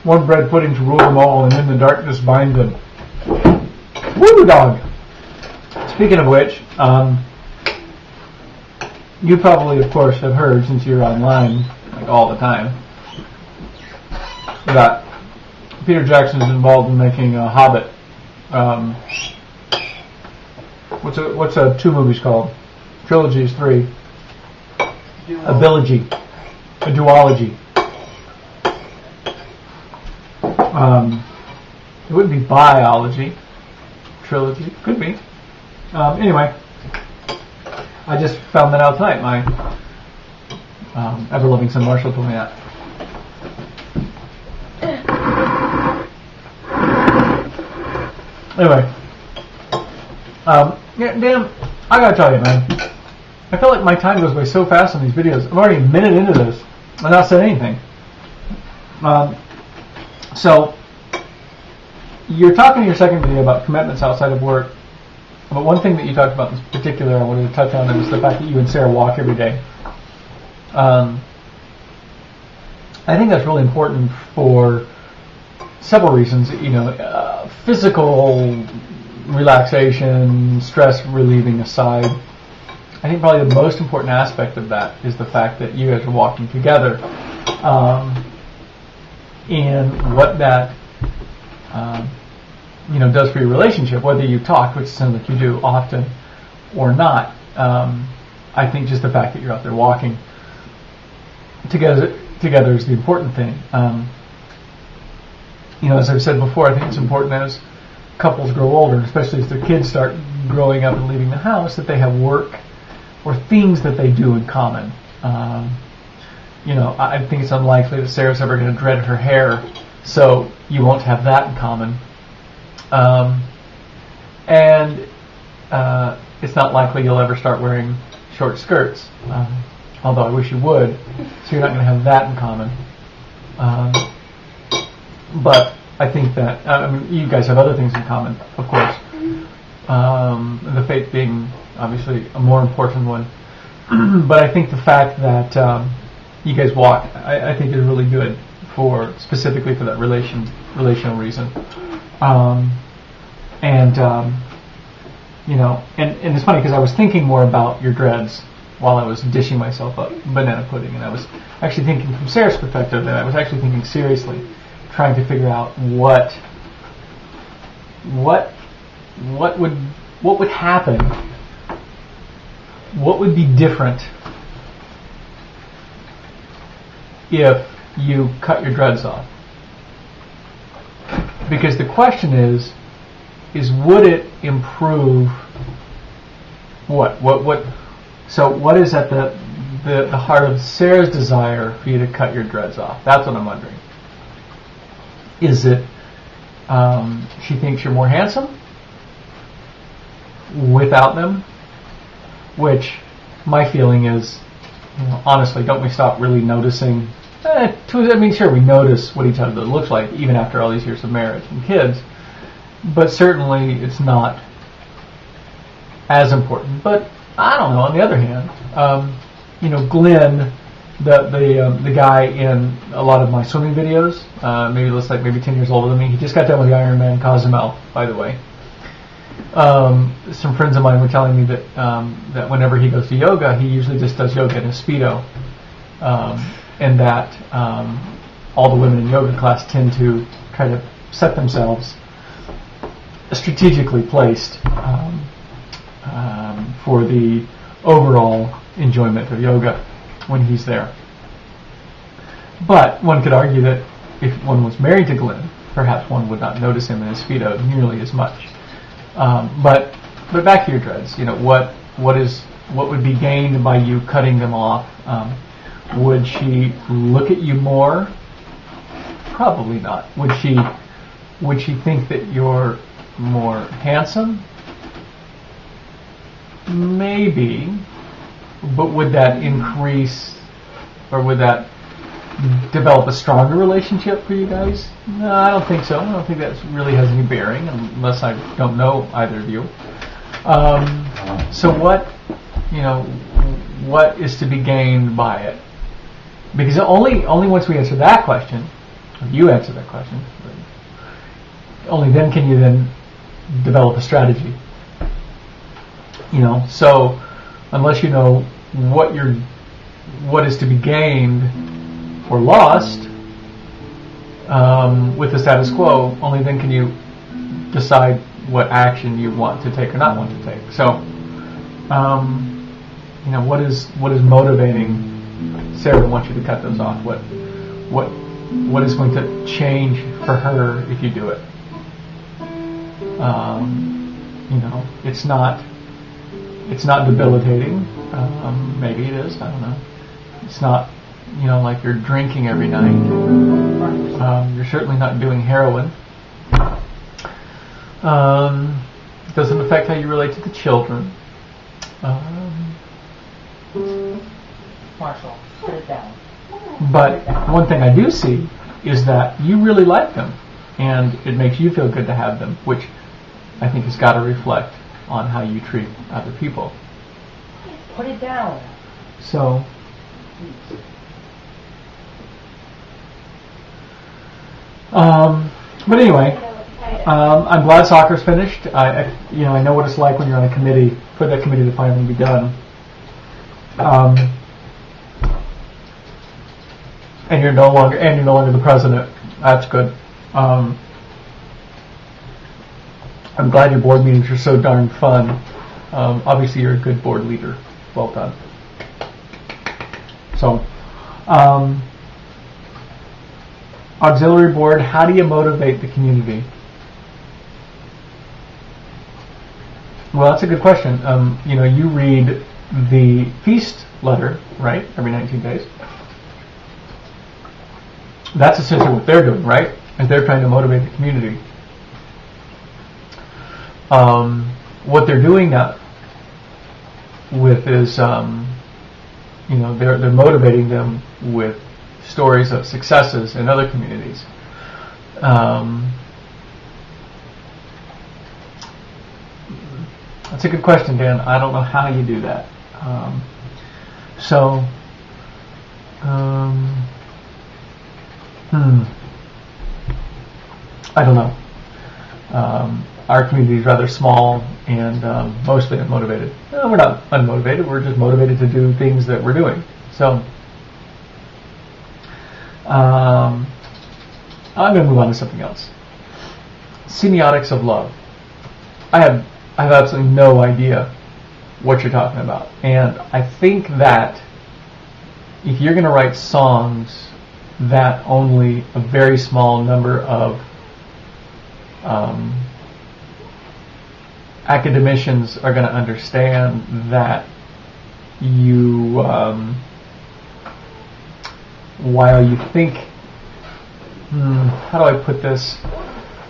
One bread pudding to rule them all, and in the darkness bind them. Woo dog! Speaking of which, you probably, of course, have heard, since you're online, like all the time, that Peter Jackson is involved in making a Hobbit. What's a 2 movies called? Trilogy is 3. A bilogy. A duology. It wouldn't be biology. Trilogy. Could be. Anyway, I just found that out tonight. My ever-loving son Marshall told me that. Anyway, yeah, Dan, I gotta tell you, man, I feel like my time goes by so fast on these videos. I'm already a minute into this and not said anything. So, you're talking in your second video about commitments outside of work, but one thing that you talked about in particular I wanted to touch on was the fact that you and Sarah walk every day. I think that's really important for several reasons. You know, physical relaxation, stress relieving aside, I think probably the most important aspect of that is the fact that you guys are walking together, and what that does for your relationship, whether you talk, which sounds like you do often, or not. I think just the fact that you're out there walking together is the important thing. As I've said before, I think it's important as couples grow older, especially as their kids start growing up and leaving the house, that they have work or things that they do in common. I think it's unlikely that Sarah's ever going to dread her hair, so you won't have that in common. And it's not likely you'll ever start wearing short skirts, although I wish you would, so you're not going to have that in common. But I think that, you guys have other things in common, of course. The faith being obviously a more important one. But I think the fact that you guys walk, I think is really good specifically for that relational reason. And it's funny because I was thinking more about your dreads while I was dishing myself up banana pudding, and I was actually thinking from Sarah's perspective, and I was actually thinking seriously, trying to figure out what would happen, what would be different if you cut your dreads off. Because the question is would it improve what? So what is at the heart of Sarah's desire for you to cut your dreads off? That's what I'm wondering. Is it she thinks you're more handsome without them? Which my feeling is, honestly, don't we stop really noticing? Sure, we notice what each other looks like even after all these years of marriage and kids, but certainly it's not as important. But I don't know. On the other hand, Glenn, the guy in a lot of my swimming videos, maybe 10 years older than me. He just got done with the Ironman Cozumel, by the way. Some friends of mine were telling me that whenever he goes to yoga, he usually just does yoga in a Speedo, and that all the women in yoga class tend to try to set themselves strategically placed for the overall enjoyment of yoga when he's there. But one could argue that if one was married to Glenn, perhaps one would not notice him in his Speedo nearly as much. But back to your dreads. What would be gained by you cutting them off? Would she look at you more? Probably not. Would she think that you're more handsome? Maybe. But would that increase, or would that develop a stronger relationship for you guys? No, I don't think so. I don't think that really has any bearing, unless I don't know either of you. So what is to be gained by it? Because only once we answer that question, or you answer that question, only then can you then develop a strategy. So unless you know what is to be gained or lost with the status quo, only then can you decide what action you want to take or not want to take. So, what is motivating Sarah wants you to cut those off? What is going to change for her if you do it? It's not debilitating. Maybe it is. I don't know. It's not, like you're drinking every night. You're certainly not doing heroin. It doesn't affect how you relate to the children. Marshall, put it down. But one thing I do see is that you really like them, and it makes you feel good to have them, which I think has got to reflect on how you treat other people. Put it down. So, but anyway, I'm glad soccer's finished. I know what it's like when you're on a committee for that committee to finally be done. And you're no longer the president. That's good. I'm glad your board meetings are so darn fun. Obviously, you're a good board leader. Well done. So, auxiliary board. How do you motivate the community? Well, that's a good question. You read the feast letter, right? Every 19 days. That's essentially what they're doing, right? And they're trying to motivate the community. What they're doing that with is, they're motivating them with stories of successes in other communities. That's a good question, Dan. I don't know how you do that. I don't know. Our community is rather small and mostly unmotivated. No, we're not unmotivated. We're just motivated to do things that we're doing. So I'm going to move on to something else. Semiotics of love. I have absolutely no idea what you're talking about. And I think that if you're going to write songs that only a very small number of academicians are going to understand, that you, while you think, how do I put this?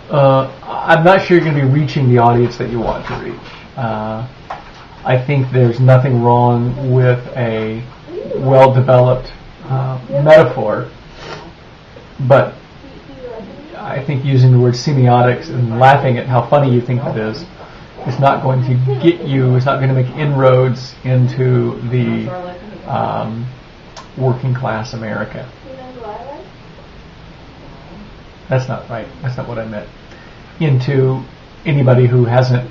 I'm not sure you're going to be reaching the audience that you want to reach. I think there's nothing wrong with a well-developed metaphor, but I think using the word semiotics and laughing at how funny you think it is not going to get you, it's not going to make inroads into the working class America. That's not right. That's not what I meant. Into anybody who hasn't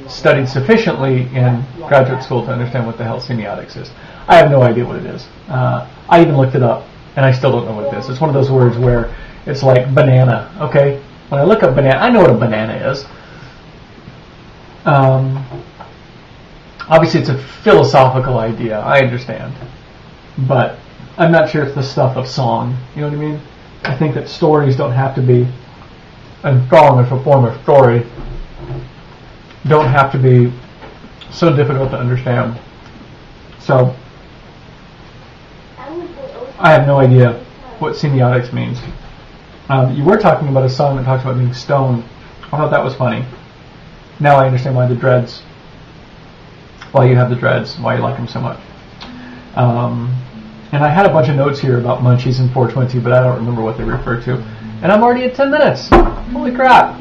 studied sufficiently in graduate school to understand what the hell semiotics is. I have no idea what it is. I even looked it up, and I still don't know what it is. It's one of those words where it's like banana, okay? When I look up banana, I know what a banana is. Obviously, it's a philosophical idea. I understand. But I'm not sure it's the stuff of song. You know what I mean? I think that stories don't have to be, and song is a form of story, don't have to be so difficult to understand. So, I have no idea what semiotics means. You were talking about a song that talks about being stoned. I thought that was funny. Now I understand why you have the dreads, why you like them so much. And I had a bunch of notes here about munchies and 420, but I don't remember what they refer to. And I'm already at 10 minutes. Holy crap.